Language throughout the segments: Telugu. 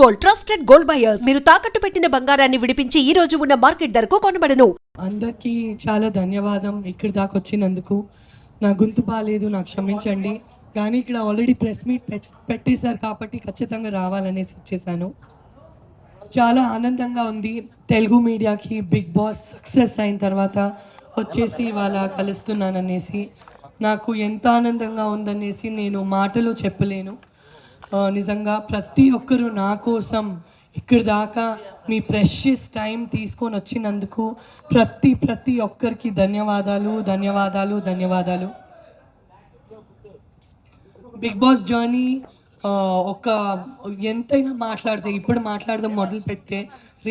గోల్డ్ ట్రస్టెడ్ గోల్డ్ బయర్స్ మీరు తాకట్టు పెట్టిన బంగారాన్ని విడిపించి ఈ రోజు ఉన్న మార్కెట్ ధరకు కొనబడను. అందరికీ చాలా ధన్యవాదం ఇక్కడి దాకా వచ్చినందుకు. నా గొంతు బాగాలేదు, నాకు క్షమించండి. కానీ ఇక్కడ ఆల్రెడీ ప్రెస్ మీట్ పెట్టేశారు కాబట్టి ఖచ్చితంగా రావాలనేసి వచ్చేసాను. చాలా ఆనందంగా ఉంది. తెలుగు మీడియాకి బిగ్ బాస్ సక్సెస్ అయిన తర్వాత వచ్చేసి ఇవాళ కలుస్తున్నాననేసి నాకు ఎంత ఆనందంగా ఉందనేసి నేను మాటలో చెప్పలేను. నిజంగా ప్రతి ఒక్కరూ నా కోసం ఇక్కడి దాకా మీ ప్రెషియస్ టైం తీసుకొని వచ్చినందుకు ప్రతి ఒక్కరికి ధన్యవాదాలు ధన్యవాదాలు ధన్యవాదాలు. బిగ్ బాస్ జర్నీ ఒక ఎంతైనా మాట్లాడితే ఇప్పుడు మాట్లాడదాం మొదలు పెడితే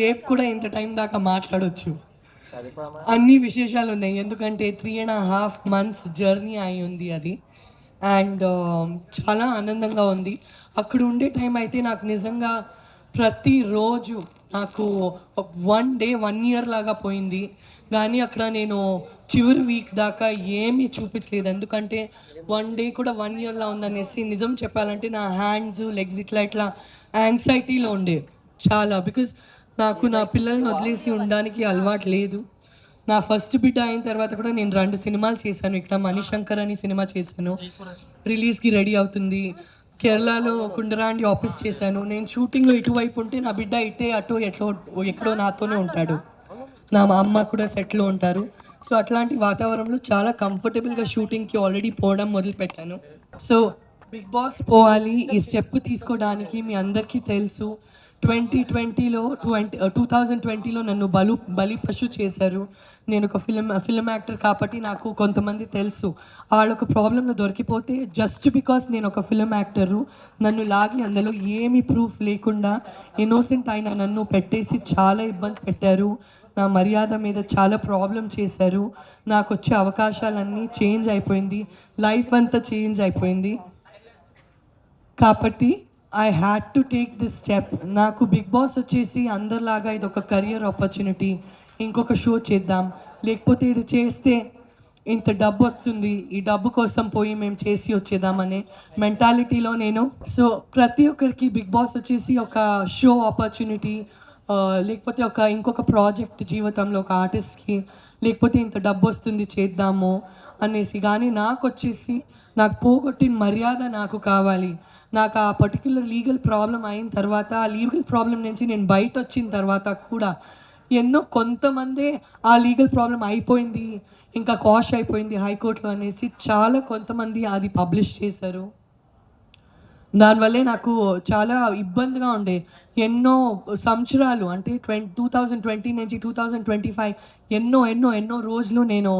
రేపు కూడా ఇంత టైం దాకా మాట్లాడవచ్చు. అన్ని విశేషాలు ఉన్నాయి, ఎందుకంటే 3.5 months జర్నీ అయి ఉంది అది. అండ్ చాలా ఆనందంగా ఉంది. అక్కడ ఉండే టైం అయితే నాకు నిజంగా ప్రతిరోజు నాకు 1 day 1 year లాగా పోయింది. కానీ అక్కడ నేను చివరి వీక్ దాకా ఏమీ చూపించలేదు, ఎందుకంటే 1 day కూడా 1 yearలా ఉందనేసి. నిజం చెప్పాలంటే నా హ్యాండ్స్ లెగ్స్ ఇట్లా యాంగ్జైటీలో ఉండే చాలా. బికాజ్ నాకు నా పిల్లల్ని వదిలేసి ఉండడానికి అలవాటు లేదు. నా ఫస్ట్ బిడ్డ అయిన తర్వాత కూడా నేను 2 సినిమాలు చేశాను. ఇక్కడ మణిశంకర్ అని సినిమా చేశాను, రిలీజ్కి రెడీ అవుతుంది. కేరళలో కుండరాండి ఆఫీస్ చేశాను. నేను షూటింగ్లో ఇటువైపు ఉంటే నా బిడ్డ ఇటే అటు ఎక్కడో నాతోనే ఉంటాడు. నా అమ్మ కూడా సెట్లో ఉంటారు. సో అట్లాంటి వాతావరణంలో చాలా కంఫర్టబుల్గా షూటింగ్కి ఆల్రెడీ పోవడం మొదలుపెట్టాను. సో బిగ్ బాస్ పోవాలి ఈ స్టెప్ తీసుకోవడానికి మీ అందరికీ తెలుసు. 2020లో నన్ను బలి పశు చేశారు. నేను ఒక ఫిల్మ్ యాక్టర్ కాబట్టి నాకు కొంతమంది తెలుసు. వాళ్ళొక ప్రాబ్లంలో దొరికిపోతే జస్ట్ బికాస్ నేను ఒక ఫిల్మ్ యాక్టరు నన్ను లాగి అందులో ఏమీ ప్రూఫ్ లేకుండా ఇన్నోసెంట్ అయిన నన్ను పెట్టేసి చాలా ఇబ్బంది పెట్టారు. నా మర్యాద మీద చాలా ప్రాబ్లం చేశారు. నాకు వచ్చే అవకాశాలన్నీ చేంజ్ అయిపోయింది, లైఫ్ అంతా చేంజ్ అయిపోయింది. కాబట్టి I had to take this step. నాకు బిగ్ బాస్ వచ్చేసి అందరిలాగా ఇది ఒక కెరియర్ ఆపర్చునిటీ, ఇంకొక షో చేద్దాం, లేకపోతే ఇది చేస్తే ఇంత డబ్బు వస్తుంది, ఈ డబ్బు కోసం పోయి మేము చేసి వచ్చేద్దామనే మెంటాలిటీలో నేను. సో ప్రతి ఒక్కరికి బిగ్ బాస్ వచ్చేసి ఒక షో ఆపర్చునిటీ, లేకపోతే ఇంకొక ప్రాజెక్ట్ జీవితంలో ఒక ఆర్టిస్ట్కి, లేకపోతే ఇంత డబ్బు వస్తుంది చేద్దాము అనేసి. కానీ నాకు వచ్చేసి నాకు పోగొట్టిన మర్యాద నాకు కావాలి. నాకు ఆ పర్టిక్యులర్ లీగల్ ప్రాబ్లం అయిన తర్వాత, ఆ లీగల్ ప్రాబ్లం నుంచి నేను బయట వచ్చిన తర్వాత కూడా కొంతమంది ఆ లీగల్ ప్రాబ్లం అయిపోయింది, ఇంకా కాష్ అయిపోయింది హైకోర్టులో అనేసి చాలా కొంతమంది అది పబ్లిష్ చేశారు. దానివల్లే నాకు చాలా ఇబ్బందిగా ఉండే. ఎన్నో సంవత్సరాలు అంటే 2020 నుంచి 2025 ఎన్నో రోజులు నేను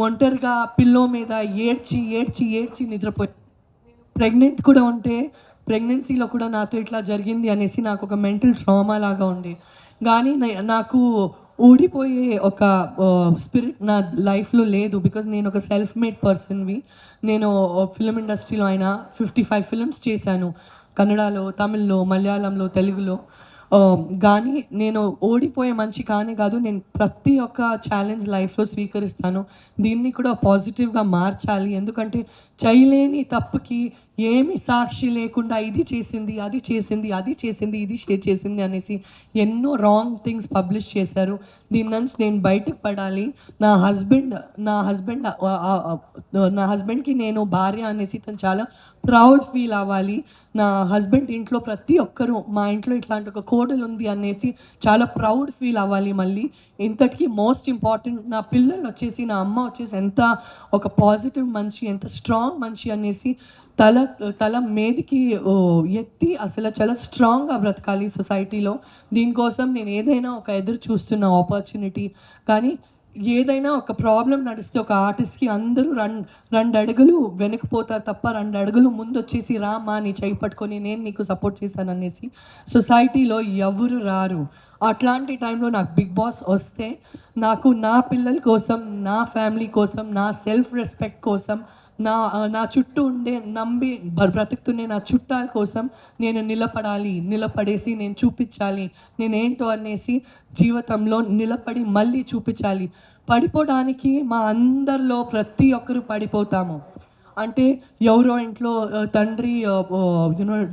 ఒంటరిగా పిల్లో మీద ఏడ్చి నిద్రపోయి. ప్రెగ్నెంట్ కూడా ఉంటే ప్రెగ్నెన్సీలో కూడా నాతో ఇట్లా జరిగింది అనేసి నాకు ఒక మెంటల్ ట్రామా లాగా ఉండే. కానీ నాకు ఊడిపోయే ఒక స్పిరిట్ నా లైఫ్లో లేదు. బికాజ్ నేను ఒక సెల్ఫ్ మేడ్ పర్సన్వి. నేను ఫిలిం ఇండస్ట్రీలో అయినా 55 films చేశాను, కన్నడలో, తమిళ్లో, మలయాళంలో, తెలుగులో. కానీ నేను ఓడిపోయే మంచి కానీ కాదు. నేను ప్రతి ఒక్క ఛాలెంజ్ లైఫ్లో స్వీకరిస్తాను. దీన్ని కూడా పాజిటివ్గా మార్చాలి, ఎందుకంటే చేయలేని తప్పుకి ఏమి సాక్షి లేకుండా ఇది చేసింది అది చేసింది ఇది చేసింది అనేసి ఎన్నో రాంగ్ థింగ్స్ పబ్లిష్ చేశారు. దీని నుంచి నేను బయటకు పడాలి. నా హస్బెండ్కి నేను భార్య అనేసి తను చాలా ప్రౌడ్ ఫీల్ అవ్వాలి. నా హస్బెండ్ ఇంట్లో ప్రతి ఒక్కరూ మా ఇంట్లో ఇట్లాంటి ఒక కోడలు ఉంది అనేసి చాలా ప్రౌడ్ ఫీల్ అవ్వాలి. మళ్ళీ ఇంతటికీ మోస్ట్ ఇంపార్టెంట్ నా పిల్లలు వచ్చేసి, నా అమ్మ వచ్చేసి ఎంత ఒక పాజిటివ్ మనిషి, ఎంత స్ట్రాంగ్ మనిషి అనేసి తల మీదికి ఎత్తి అసలు చాలా స్ట్రాంగ్గా బ్రతకాలి సొసైటీలో. దీనికోసం నేను ఏదైనా ఒక ఎదురు చూస్తున్న ఆపర్చునిటీ. కానీ ఏదైనా ఒక ప్రాబ్లం నడిస్తే ఒక ఆర్టిస్ట్కి అందరూ 2 అడుగులు వెనకపోతారు తప్ప 2 అడుగులు ముందు వచ్చేసి రామా నీ చేయి పట్టుకొని నేను నీకు సపోర్ట్ చేస్తాననేసి సొసైటీలో ఎవరు రారు. అట్లాంటి టైంలో నాకు బిగ్ బాస్ వస్తే నాకు నా పిల్లల కోసం, నా ఫ్యామిలీ కోసం, నా సెల్ఫ్ రెస్పెక్ట్ కోసం, నా చుట్టూ ఉండే నమ్మి బ్రతుకుతున్నే నా చుట్టాల కోసం నేను నిలబడేసి నేను చూపించాలి నేనేంటో అనేసి. జీవితంలో నిలబడి మళ్ళీ చూపించాలి. పడిపోవడానికి మా అందరిలో ప్రతి ఒక్కరు పడిపోతాము. అంటే ఎవరో ఇంట్లో తండ్రి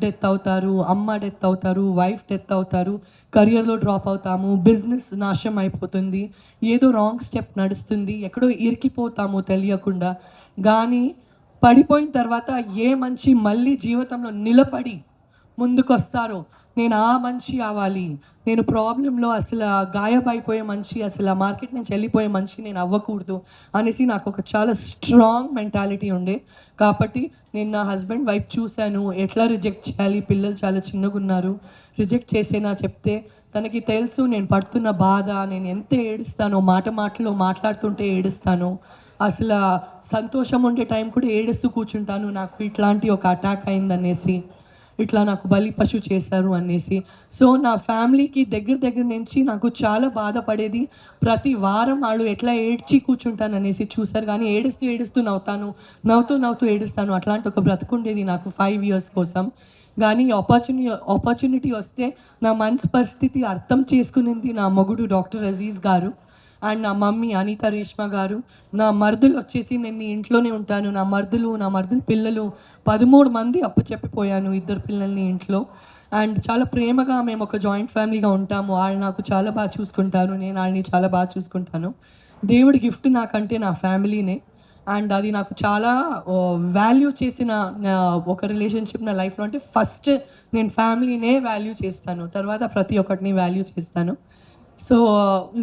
డెత్ అవుతారు, అమ్మ డెత్ అవుతారు, వైఫ్ డెత్ అవుతారు, కెరియర్లో డ్రాప్ అవుతాము, బిజినెస్ నాశనం అయిపోతుంది, ఏదో రాంగ్ స్టెప్ నడుస్తుంది, ఎక్కడో ఇరికిపోతాము తెలియకుండా. కానీ పడిపోయిన తర్వాత ఏ మనిషి మళ్ళీ జీవితంలో నిలబడి ముందుకొస్తారో, నేను ఆ మనిషి అవ్వాలి, నేను ప్రాబ్లంలో అసలు గాయపడిపోయే మనిషి, అసలు ఆ మార్కెట్ నుంచి వెళ్ళిపోయే మనిషి నేను అవ్వకూడదు అనేసి నాకు ఒక చాలా స్ట్రాంగ్ మెంటాలిటీ ఉండే. కాబట్టి నేను నా హస్బెండ్ వైఫ్ చూశాను, ఎట్లా రిజెక్ట్ చేయాలి, పిల్లలు చాలా చిన్నగా ఉన్నారు, రిజెక్ట్ చేసేనా చెప్తే తనకి తెలుసు నేను పడుతున్న బాధ, నేను ఎంత ఏడుస్తానో, మాటలో మాట్లాడుతుంటే ఏడుస్తాను, అసలు సంతోషం ఉండే టైం కూడా ఏడుస్తూ కూర్చుంటాను, నాకు ఇట్లాంటి ఒక అటాక్ అయిందనేసి, ఇట్లా నాకు బలి పశు చేశారు అనేసి. సో నా ఫ్యామిలీకి దగ్గర నుంచి నాకు చాలా బాధపడేది. ప్రతి వారం వాళ్ళు ఎట్లా ఏడ్చి కూర్చుంటాననేసి చూసారు. కానీ ఏడుస్తూ నవ్వుతూ ఏడుస్తాను. అట్లాంటి ఒక బ్రతుకుండేది నాకు 5 ఇయర్స్ కోసం. కానీ ఆపర్చునిటీ వస్తే నా మనసు పరిస్థితి అర్థం చేసుకునింది నా మొగుడు డాక్టర్ అజీజ్ గారు అండ్ నా మమ్మీ అనిత రేష్మ గారు. నా మరుదులు వచ్చేసి నేను ఇంట్లోనే ఉంటాను, నా మరుదులు పిల్లలు 13 మంది అప్పచెప్పిపోయాను, 2 పిల్లల్ని ఇంట్లో. అండ్ చాలా ప్రేమగా మేము ఒక జాయింట్ ఫ్యామిలీగా ఉంటాము. వాళ్ళు నాకు చాలా బాగా చూసుకుంటారు, నేను వాళ్ళని చాలా బాగా చూసుకుంటాను. దేవుడి గిఫ్ట్ నాకంటే నా ఫ్యామిలీనే. అండ్ అది నాకు చాలా వాల్యూ చేసిన ఒక రిలేషన్షిప్ నా లైఫ్లో. అంటే ఫస్ట్ నేను ఫ్యామిలీనే వాల్యూ చేస్తాను, తర్వాత ప్రతి ఒక్కటిని వాల్యూ చేస్తాను. So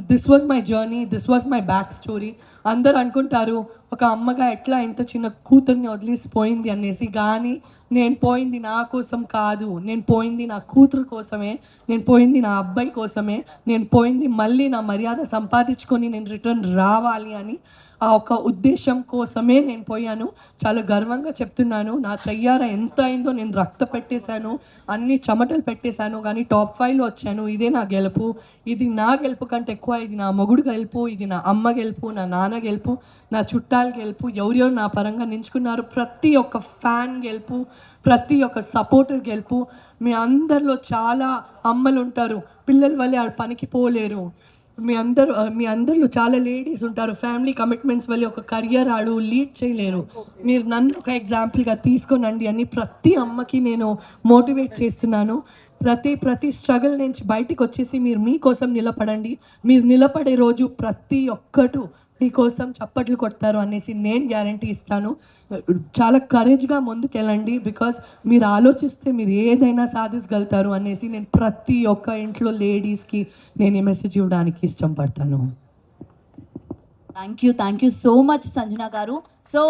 this was my journey, this was my back story. అందరు అనుకుంటారు ఒక అమ్మగా ఎట్లా ఇంత చిన్న కూతుర్ని వదిలేసిపోయింది అనేసి. కానీ నేను పోయింది నా కోసం కాదు, నేను పోయింది నా కూతురు కోసమే, నేను పోయింది నా అబ్బాయి కోసమే, నేను పోయింది మళ్ళీ నా మర్యాద సంపాదించుకొని నేను రిటర్న్ రావాలి అని ఆ ఒక ఉద్దేశం కోసమే నేను పోయాను. చాలా గర్వంగా చెప్తున్నాను, నా చెయ్యార ఎంత అయిందో, నేను రక్త పెట్టేశాను, అన్ని చెమటలు పెట్టేశాను, కానీ టాప్ 5లో వచ్చాను. ఇదే నా గెలుపు. ఇది నా గెలుపు కంటే ఎక్కువ ఇది నా మొగుడు గెలుపు, ఇది నా అమ్మ గెలుపు, నా నాన్న గెలుపు, నా చుట్టాల గెలుపు, ఎవరెవరు నా పరంగా నించుకున్నారు ప్రతి ఒక్క ఫ్యాన్ గెలుపు, ప్రతి ఒక్క సపోర్టర్ గెలుపు. మీ అందరిలో చాలా అమ్మలు ఉంటారు, పిల్లల వల్లే వాళ్ళు పనికి పోలేరు. మీ అందరిలో చాలా లేడీస్ ఉంటారు, ఫ్యామిలీ కమిట్మెంట్స్ వల్ల ఒక కెరియర్ ఆడు లీడ్ చేయలేరు. మీరు నన్ను ఒక ఎగ్జాంపుల్గా తీసుకోనండి అని ప్రతి అమ్మకి నేను మోటివేట్ చేస్తున్నాను. ప్రతి స్ట్రగుల్ నుంచి బయటికి వచ్చేసి మీరు మీకోసం నిలబడండి. మీరు నిలబడే రోజు ప్రతి ఒక్కరు మీకోసం చప్పట్లు కొడతారు అనేసి నేను గ్యారంటీ ఇస్తాను. చాలా కరేజ్గా ముందుకెళ్ళండి, బికాస్ మీరు ఆలోచిస్తే మీరు ఏదైనా సాధించగలుగుతారు అనేసి నేను ప్రతి ఒక్క ఇంట్లో లేడీస్కి నేను ఈ మెసేజ్ ఇవ్వడానికి ఇష్టపడతాను. Thank you so much Sanjana గారు. సో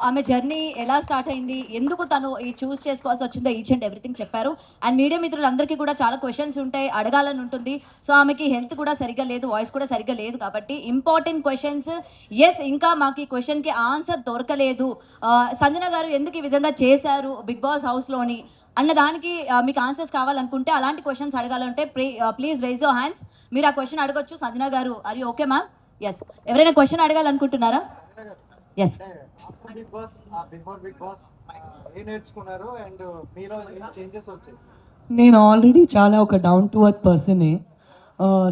ఆమె జర్నీ ఎలా స్టార్ట్ అయింది, ఎందుకు తను ఈ చూస్ చేసుకోవాల్సి వచ్చిందో ఈచ్ అండ్ ఎవ్రీథింగ్ చెప్పారు. అండ్ మీడియా మిత్రులందరికీ కూడా చాలా క్వశ్చన్స్ ఉంటాయి, అడగాలని ఉంటుంది. సో ఆమెకి హెల్త్ కూడా సరిగ్గా లేదు, వాయిస్ కూడా సరిగ్గా లేదు, కాబట్టి ఇంపార్టెంట్ క్వశ్చన్స్. ఎస్, ఇంకా మాకు ఈ క్వశ్చన్కి ఆన్సర్ దొరకలేదు, సంజన గారు ఎందుకు ఈ విధంగా చేశారు బిగ్ బాస్ హౌస్లోని అన్న దానికి మీకు ఆన్సర్స్ కావాలనుకుంటే, అలాంటి క్వశ్చన్స్ అడగాలంటే ప్లీజ్ రైజ్ యువర్ హ్యాండ్స్. మీరు ఆ క్వశ్చన్ అడగొచ్చు. సంజన గారు are you okay ma'am? Yes, ఎవరైనా క్వశ్చన్ అడగాలనుకుంటున్నారా? ఎస్. బిగ్ బాస్ ఏం నేర్చుకున్నారు అండ్ మీలో ఏం చేంజెస్ వచ్చాయి? నేను ఆల్రెడీ చాలా ఒక డౌన్ టు అర్త్ పర్సనే.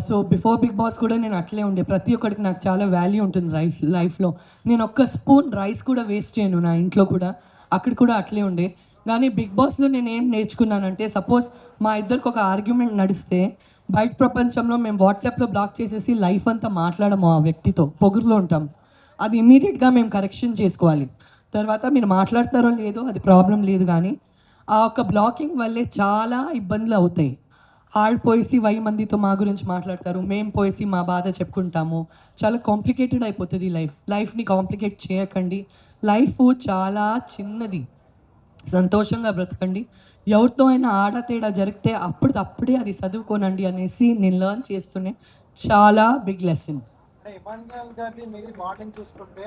సో బిఫోర్ బిగ్ బాస్ కూడా నేను అట్లే ఉండే. ప్రతి ఒక్కరికి నాకు చాలా వాల్యూ ఉంటుంది లైఫ్లో. నేను ఒక్క స్పూన్ రైస్ కూడా వేస్ట్ చేయను నా ఇంట్లో కూడా, అక్కడ కూడా అట్లే ఉండే. కానీ బిగ్ బాస్లో నేను ఏం నేర్చుకున్నానంటే, సపోజ్ మా ఇద్దరికి ఒక ఆర్గ్యుమెంట్ నడిస్తే బయట ప్రపంచంలో మేము వాట్సాప్లో బ్లాక్ చేసేసి లైఫ్ అంతా మాట్లాడము, ఆ వ్యక్తితో పొగురులో ఉంటాం. అది ఇమీడియట్గా మేము కరెక్షన్ చేసుకోవాలి. తర్వాత మీరు మాట్లాడతారో లేదో అది ప్రాబ్లం లేదు, కానీ ఆ ఒక బ్లాకింగ్ వల్లే చాలా ఇబ్బందులు అవుతాయి. వాళ్ళు పోయేసి 1000 మందితో మా గురించి మాట్లాడతారు, మేము పోయేసి మా బాధ చెప్పుకుంటాము. చాలా కాంప్లికేటెడ్ అయిపోతుంది లైఫ్ని కాంప్లికేట్ చేయకండి. లైఫ్ చాలా చిన్నది, సంతోషంగా బ్రతకండి. ఎవరితో అయినా ఆడతేడా జరిగితే అప్పుడే అది చదువుకోనండి అనేసి నేను లెర్న్ చేస్తూనే చాలా బిగ్ లెసన్. ఇమాన్యుయల్ గారిది మీది బాండింగ్ చూసుకుంటే,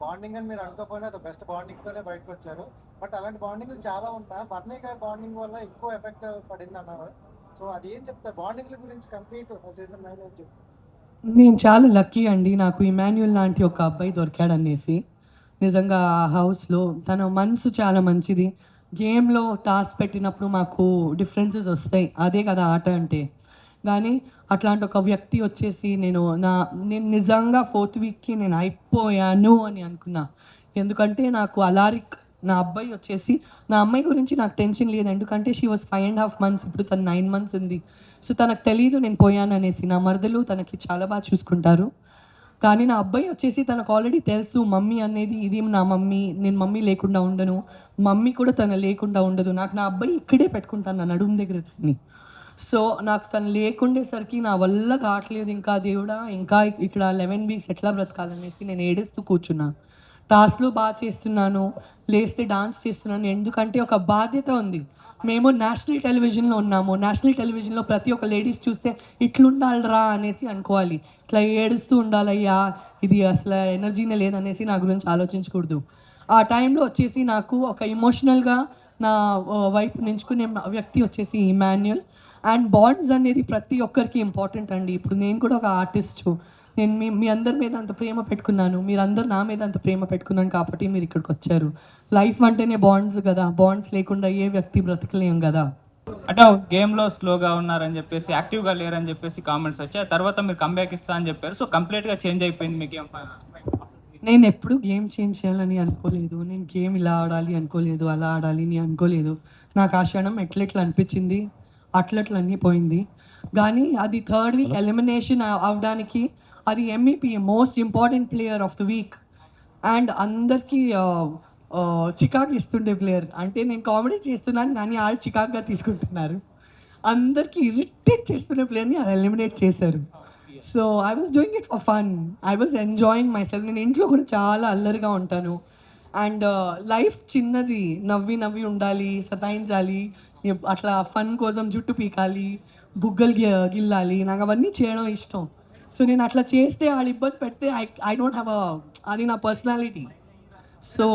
బాండింగ్ అని మీరు అనుకోకపోయినా అది బెస్ట్ బాండింగ్తోనే బయటకు వచ్చారు. బట్ అలాంటి బాండింగ్లు చాలా ఉంటాయి. బర్నీ గారి బాండింగ్ వల్ల ఎక్కువ ఎఫెక్ట్ పడింది అన్నారు. సో అది ఏం చెప్తారు బాండింగ్ల గురించి? కంప్లీట్ సీజన్ 9 అని చెప్తారు. నేను చాలా లక్కీ అండి, నాకు ఇమాన్యుయల్ లాంటి ఒక అబ్బాయి దొరికాడనేసి. నిజంగా ఆ హౌస్లో తన మనసు చాలా మంచిది. గేమ్లో టాస్క్ పెట్టినప్పుడు మాకు డిఫరెన్సెస్ వస్తాయి, అదే కదా ఆట అంటే. కానీ అట్లాంటి ఒక వ్యక్తి వచ్చేసి నేను నిజంగా 4th వీక్కి నేను అయిపోయాను అని అనుకున్నా. ఎందుకంటే నాకు అలారిక్ నా అబ్బాయి వచ్చేసి నా అమ్మాయి గురించి నాకు టెన్షన్ లేదు, ఎందుకంటే షీ వాజ్ 5.5 months, ఇప్పుడు తను 9 months ఉంది. సో తనకు తెలియదు నేను పోయాను అనేసి. నా మరదలు తనకి చాలా బాగా చూసుకుంటారు. కానీ నా అబ్బాయి వచ్చేసి తనకు ఆల్రెడీ తెలుసు మమ్మీ అనేది ఇది నా మమ్మీ, నేను మమ్మీ లేకుండా ఉండను, మమ్మీ కూడా తను లేకుండా ఉండదు. నాకు నా అబ్బాయి ఇక్కడే పెట్టుకుంటాను నా నడుము దగ్గర తన్ని. సో నాకు తను లేకుండేసరికి నా వల్ల కావట్లేదు, ఇంకా దేవుడా ఇంకా ఇక్కడ 11 weeks ఎట్లా బ్రతకాలనేసి నేను ఏడుస్తూ కూర్చున్నాను. టాస్క్లు బాగా చేస్తున్నాను, లేస్తే డాన్స్ చేస్తున్నాను, ఎందుకంటే ఒక బాధ్యత ఉంది. మేము నేషనల్ టెలివిజన్లో ఉన్నాము, నేషనల్ టెలివిజన్లో ప్రతి ఒక్క లేడీస్ చూస్తే ఇట్లుండాలిరా అనేసి అనుకోవాలి, ఇట్లా ఏడుస్తూ ఉండాలయ్యా, ఇది అసలు ఎనర్జీనే లేదనేసి నా గురించి ఆలోచించకూడదు. ఆ టైంలో వచ్చేసి నాకు ఒక ఎమోషనల్గా నా వైపు నించుకునే వ్యక్తి వచ్చేసి ఇమాన్యుయల్. అండ్ బాండ్స్ అనేది ప్రతి ఒక్కరికి ఇంపార్టెంట్ అండి. ఇప్పుడు నేను కూడా ఒక ఆర్టిస్టు, నేను మీ అందరి మీద అంత ప్రేమ పెట్టుకున్నాను, మీరందరూ నా మీద అంత ప్రేమ పెట్టుకున్నాను కాబట్టి మీరు ఇక్కడికి వచ్చారు. లైఫ్ అంటేనే బాండ్స్ కదా, బాండ్స్ లేకుండా ఏ వ్యక్తి బ్రతకలేం కదా. అంటే గేమ్లో స్లోగా ఉన్నారని చెప్పేసి, యాక్టివ్గా లేరని చెప్పేసి కామెంట్స్ వచ్చాయి. తర్వాత మీరు కంబ్యాక్ ఇస్తా అని చెప్పారు. సో కంప్లీట్గా చేంజ్ అయిపోయింది మీకు ఏం? నేను ఎప్పుడు గేమ్ చేంజ్ చేయాలని అనుకోలేదు, నేను గేమ్ ఇలా ఆడాలి అనుకోలేదు, అలా ఆడాలి అని అనుకోలేదు. నాకు ఆ క్షణం ఎట్లెట్లా అనిపించింది అట్లట్లా అన్నీ పోయింది. కానీ అది 3rd week ఎలిమినేషన్ అవడానికి అది MEP most important player of the week and అందరికీ చికాకు ఇస్తుండే ప్లేయర్. అంటే నేను కామెడీ చేస్తున్నాను కానీ వాళ్ళు చికాకుగా తీసుకుంటున్నారు. అందరికీ ఇరిటేట్ చేస్తున్న ప్లేయర్ని ఎలిమినేట్ చేశారు. So I was doing it for fun, I was enjoying my self. నేను ఇంట్లో కూడా చాలా అల్లరిగా ఉంటాను. అండ్ లైఫ్ చిన్నది, నవ్వి నవ్వి ఉండాలి, సతాయించాలి, అట్లా ఫన్ కోసం జుట్టు పీకాలి, బుగ్గలు గిల్లాలి, నాకు అవన్నీ చేయడం ఇష్టం. సో నేను అట్లా చేస్తే వాళ్ళు ఇబ్బంది పెడితే ఐ డోంట్ హ్యావ్ అది నా పర్సనాలిటీ. సో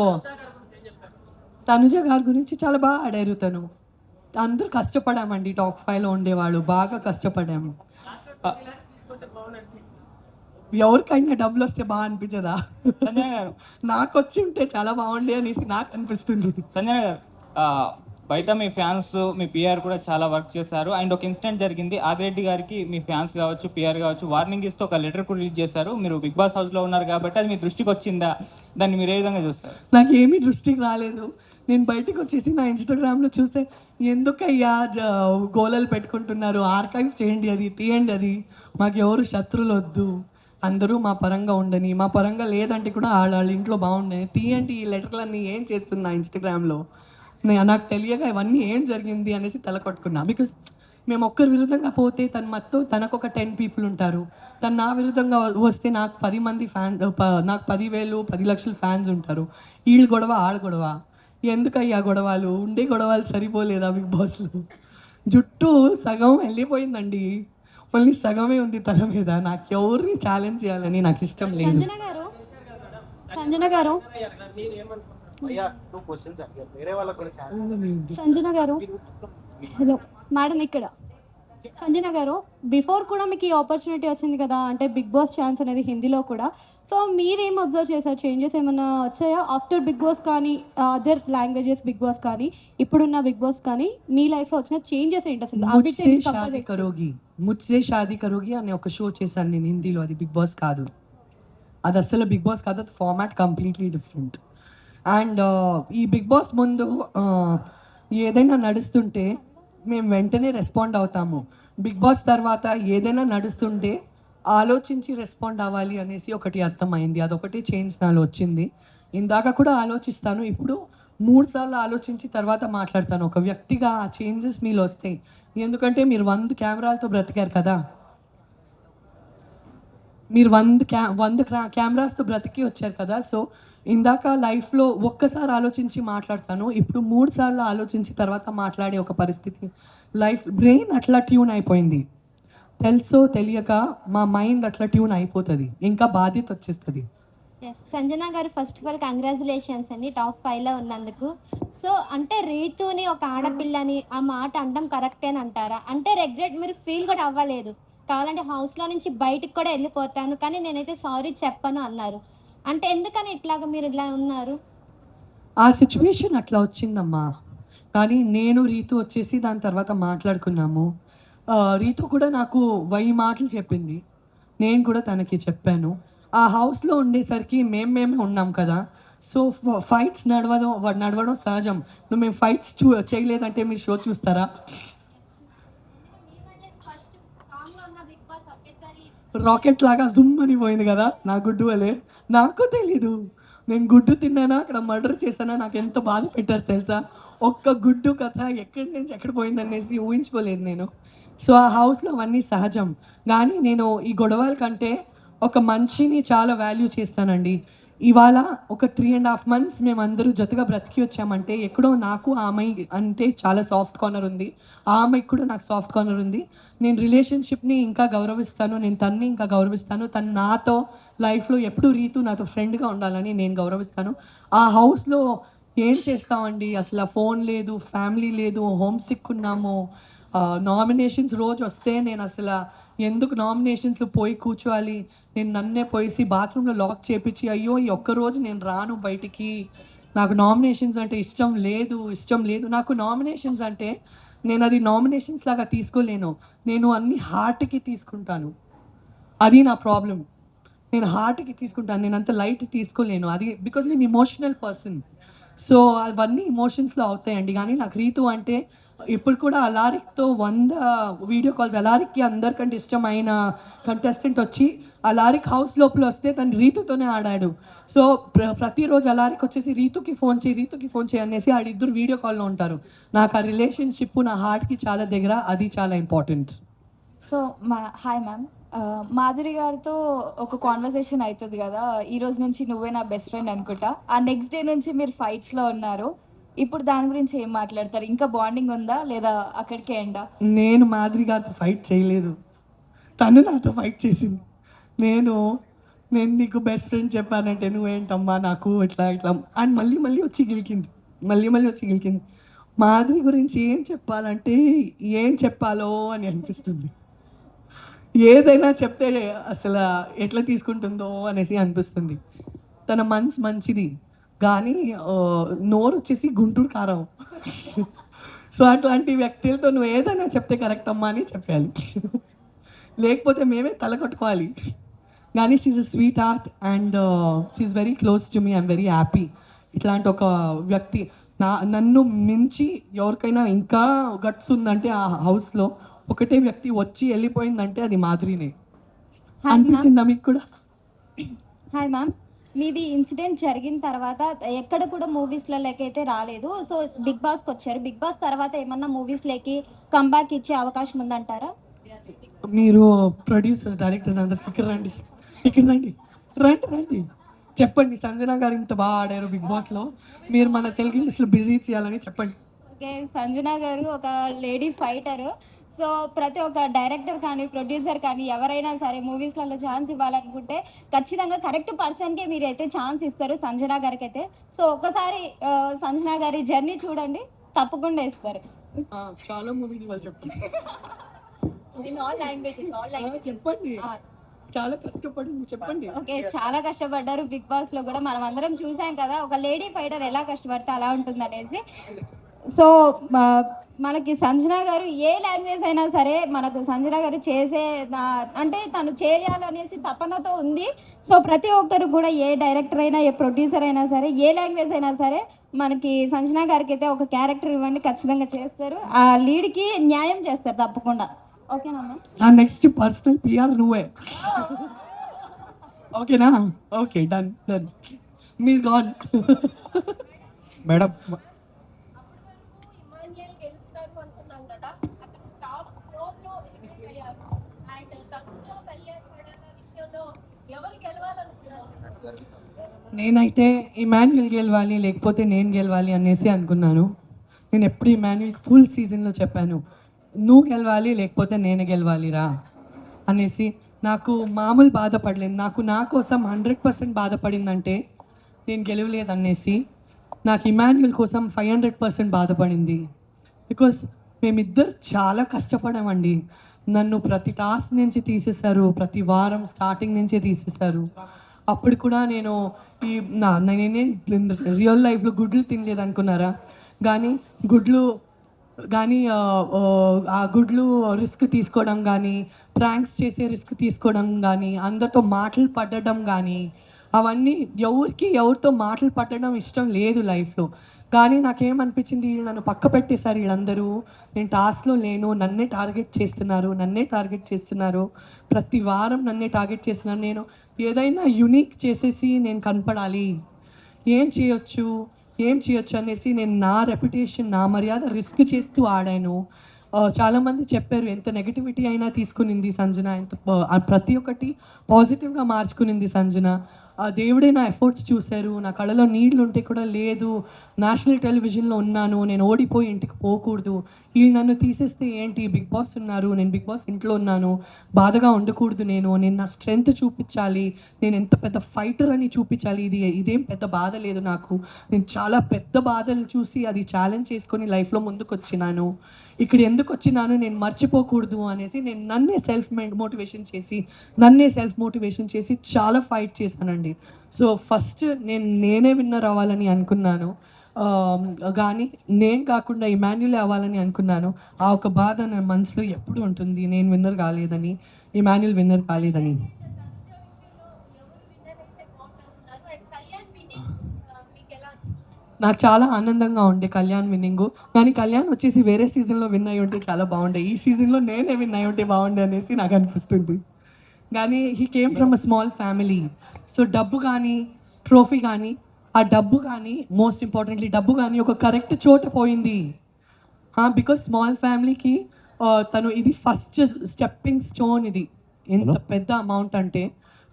తనుజ గారి గురించి చాలా బాగా ఆడారు. తను అందరూ కష్టపడామండి, టాప్ 5లో ఉండేవాళ్ళు బాగా కష్టపడాము. ఎవరికైనా డబ్బులు వస్తే బాగా అనిపించదా? సంజన గారు, నాకు వచ్చి ఉంటే చాలా బాగుండే అనేసి నాకు అనిపిస్తుంది. సంజన గారు, బయట మీ ఫ్యాన్స్, మీ పిఆర్ కూడా చాలా వర్క్ చేశారు. అండ్ ఒక ఇన్సిడెంట్ జరిగింది, ఆదిరెడ్డి గారికి మీ ఫ్యాన్స్ కావచ్చు, పిఆర్ కావచ్చు వార్నింగ్ ఇస్తూ ఒక లెటర్ కూడా రిలీజ్ చేశారు. మీరు బిగ్ బాస్ హౌస్లో ఉన్నారు కాబట్టి అది మీ దృష్టికి వచ్చిందా? దాన్ని మీరు ఏ విధంగా చూస్తారు? నాకు ఏమీ దృష్టికి రాలేదు. నేను బయటకు వచ్చేసి నా ఇన్స్టాగ్రామ్లో చూస్తే ఎందుకయ్యా గోలలు పెట్టుకుంటున్నారు, ఆర్కైవ్ చేయండి, అది తీయండి, అది మాకు ఎవరు శత్రువులు వద్దు, అందరూ మా పరంగా ఉండని, మా పరంగా లేదంటే కూడా వాళ్ళ ఇంట్లో బాగుండని, తీయండి ఈ లెటర్లన్నీ ఏం చేస్తున్నా ఇన్స్టాగ్రామ్లో. నాకు తెలియక ఇవన్నీ ఏం జరిగింది అనేసి తలకొట్టుకున్నా. బికాస్ మేము ఒక్కరి విరుద్ధంగా పోతే తనకు ఒక 10 people ఉంటారు, తను నా విరుద్ధంగా వస్తే నాకు 10 మంది ఫ్యాన్స్, నాకు 10,000 10 లక్షల ఫ్యాన్స్ ఉంటారు. వీళ్ళు గొడవ ఆడ గొడవ, ఎందుకయ్యా గొడవలు? ఉండే గొడవలు సరిపోలేదా బిగ్ బాస్లో? జుట్టు సగం వెళ్ళిపోయిందండి, మళ్ళీ సగమే ఉంది తల మీద. నాకు ఎవరిని ఛాలెంజ్ చేయాలని నాకు ఇష్టం లేదు. సంజన గారు హలో మేడం, ఇక్కడ సంజన గారు, బిఫోర్ కూడా మీకు ఈ ఆపర్చునిటీ వచ్చింది కదా, అంటే బిగ్ బాస్ ఛాన్స్ అనేది హిందీలో కూడా. సో మీరేం అబ్జర్వ్ చేశారు, చేంజెస్ ఏమైనా వచ్చాయా ఆఫ్టర్ బిగ్ బాస్ కానీ, అదర్ లాంగ్వేజెస్ బిగ్ బాస్ కానీ, ఇప్పుడున్న బిగ్ బాస్ కానీ, మీ లైఫ్లో వచ్చిన చేంజెస్ ఏంటి అసలు? ముజ్సే షాదీ కరోగి అనే ఒక షో చేశాను నేను హిందీలో, అది బిగ్ బాస్ కాదు, అది అసలు బిగ్ బాస్ కాదు, అది ఫార్మాట్ కంప్లీట్లీ డిఫరెంట్. అండ్ ఈ బిగ్ బాస్ ముందు ఏదైనా నడుస్తుంటే మేము వెంటనే రెస్పాండ్ అవుతాము. బిగ్ బాస్ తర్వాత ఏదైనా నడుస్తుంటే ఆలోచించి రెస్పాండ్ అవ్వాలి అనేసి ఒకటి అర్థమైంది, అదొకటి చేంజ్ నాలో వచ్చింది. ఇందాక కూడా ఆలోచిస్తాను, ఇప్పుడు 3 సార్లు ఆలోచించి తర్వాత మాట్లాడతాను. ఒక వ్యక్తిగా ఆ చేంజెస్ మీలో వస్తాయి, ఎందుకంటే మీరు 100 కెమెరాలతో బ్రతికారు కదా, మీరు 100 కెమెరాస్తో బ్రతికి వచ్చారు కదా. సో ఇందాక లైఫ్లో ఒక్కసారి ఆలోచించి మాట్లాడతాను, ఇప్పుడు 3 సార్లు ఆలోచించి తర్వాత మాట్లాడే ఒక పరిస్థితి. లైఫ్ బ్రెయిన్ అట్లా ట్యూన్ అయిపోయింది, తెలుసో తెలియక మా మైండ్ అట్లా ట్యూన్ అయిపోతుంది, ఇంకా బాధ్యత వచ్చేస్తుంది. సంజన గారు, ఫస్ట్ ఆఫ్ ఆల్ కంగ్రాచులేషన్స్ అండి టాప్ 5లో ఉన్నందుకు. సో అంటే రీతుని ఒక ఆడపిల్లని ఆ మాట అనడం కరెక్టే అని అంటారా? అంటే రెగ్రెట్ మీరు ఫీల్ కూడా అవ్వలేదు, కావాలంటే హౌస్లో నుంచి బయటకు కూడా వెళ్ళిపోతాను కానీ నేనైతే సారీ చెప్పను అన్నారు. అంటే ఎందుకని ఇట్లాగా మీరు ఇలా ఉన్నారు? ఆ సిచ్యువేషన్ అట్లా వచ్చిందమ్మా. కానీ నేను రీతు వచ్చేసి దాని తర్వాత మాట్లాడుకున్నాము. రీతు కూడా నాకు 1000 మాటలు చెప్పింది, నేను కూడా తనకి చెప్పాను. ఆ హౌస్లో ఉండేసరికి మేమే ఉన్నాం కదా, సో ఫైట్స్ నడవడం సహజం. నువ్వు మేము ఫైట్స్ చేయలేదంటే మీరు షో చూస్తారా? రాకెట్ లాగా జుమ్ అని పోయింది కదా నా గుడ్డు వలే. నాకు తెలీదు నేను గుడ్డు తిన్నానా అక్కడ మర్డర్ చేశానా, నాకు ఎంత బాధ పెట్టారు తెలుసా. ఒక్క గుడ్డు కథ ఎక్కడి నుంచి ఎక్కడ పోయిందనేసి ఊహించుకోలేదు నేను. సో ఆ హౌస్లో అవన్నీ సహజం. కానీ నేను ఈ గొడవల కంటే ఒక మనిషిని చాలా వాల్యూ చేస్తానండి. ఇవాళ ఒక 3.5 months మేము అందరూ జతగా బ్రతికి వచ్చామంటే ఎక్కడో నాకు ఆ అమ్మాయి అంటే చాలా సాఫ్ట్ కార్నర్ ఉంది, ఆ అమ్మాయికి కూడా నాకు సాఫ్ట్ కార్నర్ ఉంది. నేను రిలేషన్షిప్ని ఇంకా గౌరవిస్తాను, నేను తన్ని ఇంకా గౌరవిస్తాను. తను నాతో లైఫ్లో ఎప్పుడు రీతు నాతో ఫ్రెండ్గా ఉండాలని నేను గౌరవిస్తాను. ఆ హౌస్లో ఏం చేస్తామండి, అసలు ఫోన్ లేదు, ఫ్యామిలీ లేదు, హోమ్ సిక్ ఉన్నాము. నామినేషన్స్ రోజు వస్తే నేను అసలు ఎందుకు నామినేషన్స్లో పోయి కూర్చోవాలి, నేను నన్నే పోయేసి బాత్రూంలో లాక్ చేపించి అయ్యో ఈ ఒక్కరోజు నేను రాను బయటికి, నాకు నామినేషన్స్ అంటే ఇష్టం లేదు. నాకు నామినేషన్స్ అంటే నేను అది నామినేషన్స్ లాగా తీసుకోలేను, నేను అన్ని హార్ట్కి తీసుకుంటాను. అది నా ప్రాబ్లం. నేను హార్ట్కి తీసుకుంటాను, నేను అంత లైట్ తీసుకోలేను. అది బికాజ్ నేను ఇమోషనల్ పర్సన్. సో అవన్నీ ఇమోషన్స్లో అవుతాయండి. కానీ నాకు రీతు అంటే ఇప్పుడు కూడా అలారిక్తో 100 వీడియో కాల్స్. అలారిక్కి అందరికంటే ఇష్టమైన కంటెస్టెంట్ వచ్చి అలారిక్ హౌస్ లోపల వస్తే తను రీతుతోనే ఆడాడు. సో ప్రతిరోజు అలారిక్ వచ్చేసి రీతుకి ఫోన్ చేయి అనేసి ఆడిద్దరు వీడియో కాల్లో ఉంటారు. నాకు ఆ రిలేషన్షిప్ నా హార్ట్కి చాలా దగ్గర, అది చాలా important. So hi ma'am, Madhuri గారితో ఒక కాన్వర్సేషన్ అవుతుంది కదా, ఈ రోజు నుంచి నువ్వే నా బెస్ట్ ఫ్రెండ్ అనుకుంటా. ఆ నెక్స్ట్ డే నుంచి మీరు ఫైట్స్లో ఉన్నారు. ఇప్పుడు దాని గురించి ఏం మాట్లాడతారు? ఇంకా బాండింగ్ ఉందా లేదా అక్కడికే ఎండా? నేను మాధురి గారితో ఫైట్ చేయలేదు, తను నాతో ఫైట్ చేసింది. నేను నీకు బెస్ట్ ఫ్రెండ్ చెప్పానంటే నువ్వేంటమ్మా నాకు ఇట్లా అని మళ్ళీ వచ్చి గెలికింది. మాధురి గురించి ఏం చెప్పాలంటే ఏం చెప్పాలో అని అనిపిస్తుంది. ఏదైనా చెప్తే అసలు ఎట్లా తీసుకుంటుందో అనేసి అనిపిస్తుంది. తన మనసు మంచిది కానీ నోరు వచ్చేసి గుంటూరు కారం. సో అట్లాంటి వ్యక్తులతో నువ్వు ఏదైనా చెప్తే కరెక్ట్ అమ్మా అని చెప్పాలి, లేకపోతే మేమే తల కొట్టుకోవాలి. కానీ she's a sweetheart and she's very close to me. I'm very happy ఇట్లాంటి ఒక వ్యక్తి. నన్ను మించి ఎవరికైనా ఇంకా గట్స్ ఉందంటే ఆ హౌస్లో ఒకటే వ్యక్తి వచ్చి వెళ్ళిపోయిందంటే అది మాధురినే. అనిపించిందా మీకు కూడా? హాయ్ మ్యామ్, మీది ఇన్సిడెంట్ జరిగిన తర్వాత ఎక్కడ కూడా మూవీస్లో అయితే రాలేదు. సో బిగ్ బాస్కి వచ్చారు. బిగ్ బాస్ తర్వాత ఏమన్నా మూవీస్లోకి కంబ్యాక్ ఇచ్చే అవకాశం ఉందంటారా? మీరు ప్రొడ్యూసర్స్ డైరెక్టర్స్ అందరు ఇక్కడ రండి చెప్పండి. సంజన గారు ఇంత బాగా ఆడారు బిగ్ బాస్లో, మీరు మన తెలుగు ఇండస్ట్రీలో బిజీ చేయాలని చెప్పండి. ఓకే, సంజన గారు ఒక లేడీ ఫైటరు. సో ప్రతి ఒక్క డైరెక్టర్ కానీ ప్రొడ్యూసర్ కానీ ఎవరైనా సరే మూవీస్లలో ఛాన్స్ ఇవ్వాలనుకుంటే ఖచ్చితంగా కరెక్ట్ పర్సన్కే మీరు అయితే ఛాన్స్ ఇస్తారు, సంజన గారికి అయితే. సో ఒక్కసారి సంజన గారి జర్నీ చూడండి, తప్పకుండా ఇస్తారు. చాలా మూవీస్ వాళ్ళు చెప్పండి. చెప్పండి, చాలా కష్టపడింది చెప్పండి. ఓకే, చాలా కష్టపడ్డారు బిగ్ బాస్ లో కూడా. మనం అందరం చూసాం కదా ఒక లేడీ ఫైటర్ ఎలా కష్టపడితే అలా ఉంటుంది అనేసి. సో మనకి సంజన గారు ఏ లాంగ్వేజ్ అయినా సరే మనకు సంజన గారు చేసే అంటే తను చేయాలనేసి తపనతో ఉంది. సో ప్రతి ఒక్కరు కూడా ఏ డైరెక్టర్ అయినా ఏ ప్రొడ్యూసర్ అయినా సరే ఏ లాంగ్వేజ్ అయినా సరే మనకి సంజన గారికి అయితే ఒక క్యారెక్టర్ ఇవ్వండి, ఖచ్చితంగా చేస్తారు. ఆ లీడ్కి న్యాయం చేస్తారు తప్పకుండా. ఓకేనా? నెక్స్ట్ పర్సనల్ పిఆర్ నువ్వే. ఓకేనా? Okay, done. మీరు గాన్ మేడం. నేనైతే ఇమాన్యుయల్ గెలవాలి లేకపోతే నేను గెలవాలి అనేసి అనుకున్నాను. నేను ఎప్పుడు ఇమాన్యుయల్ ఫుల్ సీజన్లో చెప్పాను, నువ్వు గెలవాలి లేకపోతే నేను గెలవాలిరా అనేసి. నాకు మామూలు బాధపడలేదు, నా కోసం 100% బాధపడిందంటే నేను గెలవలేదు అనేసి. నాకు ఇమాన్యుయల్ కోసం 500% బాధపడింది. బికాస్ మేమిద్దరు చాలా కష్టపడామండి. నన్ను ప్రతి టాస్క్ నుంచి తీసేశారు, ప్రతి వారం స్టార్టింగ్ నుంచే తీసేశారు. అప్పుడు కూడా నేను నేనే రియల్ లైఫ్లో గుడ్లు తినలేదు అనుకున్నారా, కానీ ఆ గుడ్లు రిస్క్ తీసుకోవడం కానీ, ప్రాంక్స్ చేసే రిస్క్ తీసుకోవడం కానీ, అందరితో మాటలు పడడం కానీ, అవన్నీ ఎవరితో మాటలు పట్టడం ఇష్టం లేదు లైఫ్లో. కానీ నాకేమనిపించింది, వీళ్ళు నన్ను పక్క పెట్టేశారు వీళ్ళందరూ. నేను టాస్క్లో లేను, నన్నే టార్గెట్ చేస్తున్నారు. ప్రతి వారం నన్నే టార్గెట్ చేస్తున్నారు. నేను ఏదైనా యునిక్ చేసేసి నేను కనపడాలి, ఏం చేయొచ్చు అనేసి నేను నా రెప్యుటేషన్, నా మర్యాద రిస్క్ చేస్తూ ఆడాను. చాలామంది చెప్పారు ఎంత నెగటివిటీ అయినా తీసుకునింది సంజన, ప్రతి ఒక్కటి పాజిటివ్గా మార్చుకునింది సంజన. దేవుడే నా ఎఫర్ట్స్ చూశారు. నా కళ్ళలో నీళ్ళు ఉంటే కూడా లేదు, నేషనల్ టెలివిజన్లో ఉన్నాను, నేను ఓడిపోయి ఇంటికి పోకూడదు, వీళ్ళు నన్ను తీసేస్తే ఏంటి, బిగ్ బాస్ ఉన్నారు, నేను బిగ్ బాస్ ఇంట్లో ఉన్నాను, బాధగా ఉండకూడదు, నేను నా స్ట్రెంగ్త్ చూపించాలి, నేను ఎంత పెద్ద ఫైటర్ అని చూపించాలి, ఇదేం పెద్ద బాధ లేదు నాకు, నేను చాలా పెద్ద బాధలు చూసి అది ఛాలెంజ్ చేసుకొని లైఫ్లో ముందుకు వచ్చినాను, ఇక్కడ ఎందుకు వచ్చినాను నేను మర్చిపోకూడదు అనేసి నేను నన్నే సెల్ఫ్ మోటివేషన్ చేసి చాలా ఫైట్ చేశానండి. సో ఫస్ట్ నేనే విన్నర్ అవ్వాలని అనుకున్నాను, కానీ నేను కాకుండా ఇమాన్యులే అవ్వాలని అనుకున్నాను. ఆ ఒక బాధ నా మనసులో ఎప్పుడు ఉంటుంది, నేను విన్నర్ కాలేదని, ఇమాన్యుల్ విన్నర్ కాలేదని. నాకు చాలా ఆనందంగా ఉండే కళ్యాణ్ విన్నింగు. కానీ కళ్యాణ్ వచ్చేసి వేరే సీజన్లో విన్ అయి ఉంటే చాలా బాగుండే, ఈ సీజన్లో నేనే విన్ అయి ఉంటే బాగుండే అనేసి నాకు అనిపిస్తుంది. కానీ he came from a small family. So డబ్బు కానీ, ట్రోఫీ కానీ, ఆ డబ్బు కానీ, మోస్ట్ ఇంపార్టెంట్లీ డబ్బు కానీ ఒక కరెక్ట్ చోట పోయింది. బికాస్ స్మాల్ ఫ్యామిలీకి తను ఇది ఫస్ట్ స్టెప్పింగ్ స్టోన్, ఇది ఎంత పెద్ద అమౌంట్ అంటే.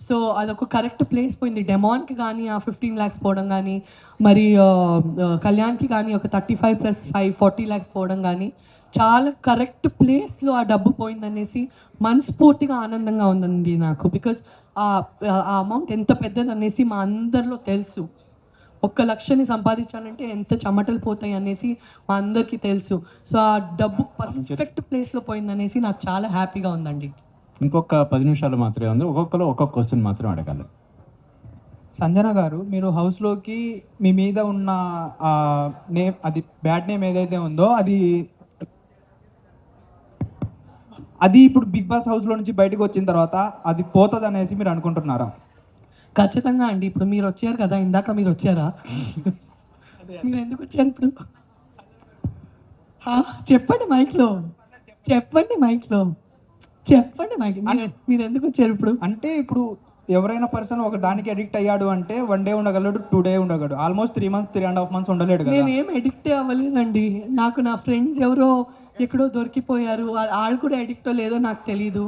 సో అదొక కరెక్ట్ ప్లేస్ పోయింది. డెమాన్కి కానీ ఆ 15 lakhs పోవడం కానీ, మరి కళ్యాణ్కి కానీ ఒక 35 + 5 40 lakhs పోవడం కానీ, చాలా కరెక్ట్ ప్లేస్లో ఆ డబ్బు పోయిందనేసి మనస్ఫూర్తిగా ఆనందంగా ఉందండి నాకు. బికాజ్ ఆ అమౌంట్ ఎంత పెద్దదనేసి మా అందరిలో తెలుసు. 1 లక్షని సంపాదించాలంటే ఎంత చెమటలు పోతాయి అనేసి మా అందరికీ తెలుసు. సో ఆ డబ్బు పర్ఫెక్ట్ ప్లేస్లో పోయిందనేసి నాకు చాలా హ్యాపీగా ఉందండి. ఇంకొక 10 నిమిషాలు మాత్రమే ఉంది, ఒక్కొక్కరు ఒక్కొక్క క్వశ్చన్ మాత్రం అడగాలి. సంజన గారు, మీరు హౌస్లోకి మీ మీద ఉన్న నేమ్, అది బ్యాడ్ నేమ్ ఏదైతే ఉందో అది ఇప్పుడు బిగ్ బాస్ హౌస్లో నుంచి బయటకు వచ్చిన తర్వాత అది పోతుంది అనేసి మీరు అనుకుంటున్నారా? ఖచ్చితంగా అండి. ఇప్పుడు మీరు వచ్చారు కదా, ఇందాక మీరు వచ్చారా, మీరు ఎందుకు వచ్చారు ఇప్పుడు చెప్పండి మైక్లో, మీరు ఎందుకు వచ్చారు ఇప్పుడు? అంటే ఇప్పుడు ఎవరైనా పర్సన్ ఒక దానికి అడిక్ట్ అయ్యాడు అంటే 1 day ఉండగలడు, 2 days ఉండగలడు, almost 3 months 3.5 months ఉండలేడు కదా. నేను ఏం అడిక్ట్ అవ్వలేదండి. నాకు నా ఫ్రెండ్స్ ఎవరో ఎక్కడో దొరికిపోయారు, వాళ్ళు కూడా అడిక్టో లేదో నాకు తెలీదు.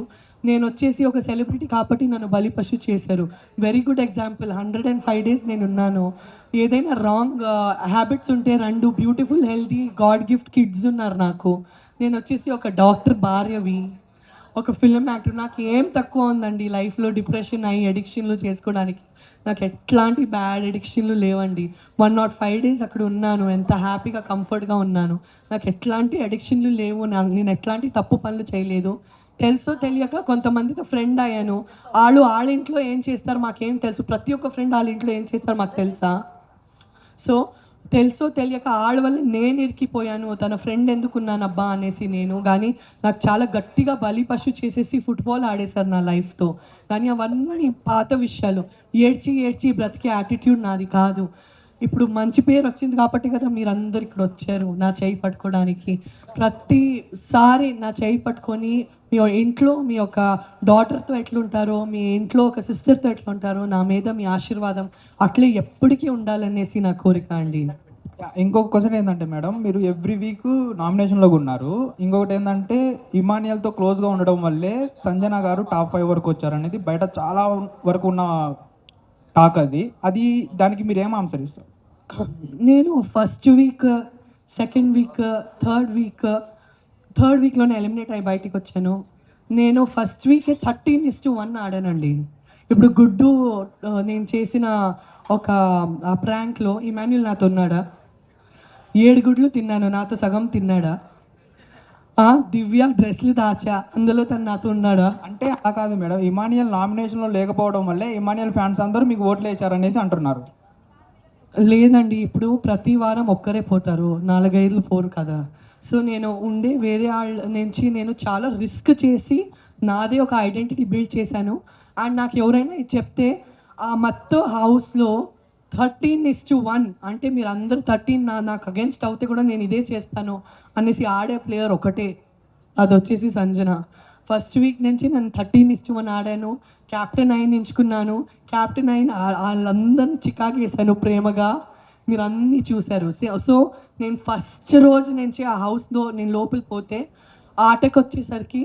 నేను వచ్చేసి ఒక సెలబ్రిటీ కాబట్టి నన్ను బలిపశు చేశారు. Very good example. 105 days నేను ఉన్నాను. ఏదైనా రాంగ్ హ్యాబిట్స్ ఉంటే 2 beautiful healthy God gift kids ఉన్నారు నాకు. నేను వచ్చేసి ఒక డాక్టర్ భార్యవి, ఒక ఫిల్మ్ యాక్టర్. నాకు ఏం తక్కువ ఉందండి లైఫ్లో డిప్రెషన్ అయ్యి అడిక్షన్లు చేసుకోవడానికి. నాకు ఎట్లాంటి బ్యాడ్ అడిక్షన్లు లేవండి. 105 days అక్కడ ఉన్నాను, ఎంత హ్యాపీగా కంఫర్ట్గా ఉన్నాను. నాకు ఎట్లాంటి అడిక్షన్లు లేవు, నేను ఎట్లాంటి తప్పు పనులు చేయలేదు. తెలుసో తెలియక కొంతమందితో ఫ్రెండ్ అయ్యాను. వాళ్ళ ఇంట్లో ఏం చేస్తారు మాకేం తెలుసు, ప్రతి ఒక్క ఫ్రెండ్ వాళ్ళ ఇంట్లో ఏం చేస్తారు మాకు తెలుసా? సో తెలుసో తెలియక వాళ్ళ వల్ల నేను ఇరికిపోయాను, తన ఫ్రెండ్ ఎందుకున్నానబ్బా అనేసి నేను. కానీ నాకు చాలా గట్టిగా బలిపశు చేసేసి ఫుట్బాల్ ఆడేశారు నా లైఫ్తో. కానీ అవన్నీ పాత విషయాలు. ఏడ్చి బ్రతికే యాటిట్యూడ్ నాది కాదు. ఇప్పుడు మంచి పేరు వచ్చింది కాబట్టి కదా మీరందరు ఇక్కడ వచ్చారు నా చేయి పట్టుకోవడానికి. ప్రతిసారి నా చేయి పట్టుకొని మీ ఇంట్లో మీ యొక్క డాటర్తో ఎట్లుంటారో, మీ ఇంట్లో ఒక సిస్టర్తో ఎట్లుంటారో, నా మీద మీ ఆశీర్వాదం అట్లే ఎప్పటికీ ఉండాలనేసి నా కోరిక అండి. ఇంకొక క్వశ్చన్ ఏంటంటే మేడం, మీరు ఎవ్రీ వీక్ నామినేషన్లో ఉన్నారు. ఇంకొకటి ఏంటంటే ఇమానియల్తో క్లోజ్గా ఉండడం వల్లే సంజన గారు టాప్ 5 వరకు వచ్చారనేది బయట చాలా వరకు ఉన్న టాక్. అది దానికి మీరు ఏం ఆన్సర్ ఇస్తారు? నేను first week, second week, third వీక్లోనే ఎలిమినేట్ అయ్యి బయటికి వచ్చాను. నేను ఫస్ట్ వీకే 13:1 ఆడానండి. ఇప్పుడు గుడ్డు నేను చేసిన ఒక ప్రాంక్లో ఇమాన్యుల్ నాతో ఉన్నాడా? 7 గుడ్లు తిన్నాను, నాతో సగం తిన్నాడా? దివ్య డ్రెస్లు దాచా, అందులో తను నాతో ఉన్నాడా? అంటే అలా కాదు మేడం, ఇమానియల్ నామినేషన్లో లేకపోవడం వల్లే ఇమానియల్ ఫ్యాన్స్ అందరూ మీకు ఓట్లు వేశారనేసి అంటున్నారు. లేదండి, ఇప్పుడు ప్రతి వారం ఒక్కరే పోతారు, 4-5 పోరు కదా. సో నేను ఉండే వేరే వాళ్ళ నుంచి నేను చాలా రిస్క్ చేసి నాదే ఒక ఐడెంటిటీ బిల్డ్ చేశాను. అండ్ నాకు ఎవరైనా ఇది చెప్తే ఆ మత్తు హౌస్లో 13:1 అంటే మీరు అందరూ 13 నాకు అగేన్స్ట్ అవుతే కూడా నేను ఇదే చేస్తాను అనేసి ఆడే ప్లేయర్ ఒకటే, అది వచ్చేసి సంజన. ఫస్ట్ వీక్ నుంచి నేను 13:1 ఆడాను, క్యాప్టెన్ అయిన ఎంచుకున్నాను, క్యాప్టెన్ అయిన వాళ్ళందరినీ చికాకు వేసాను ప్రేమగా, మీరు అన్నీ చూశారు. సో నేను ఫస్ట్ రోజు నుంచి ఆ హౌస్లో నేను లోపలికి పోతే ఆటకు వచ్చేసరికి,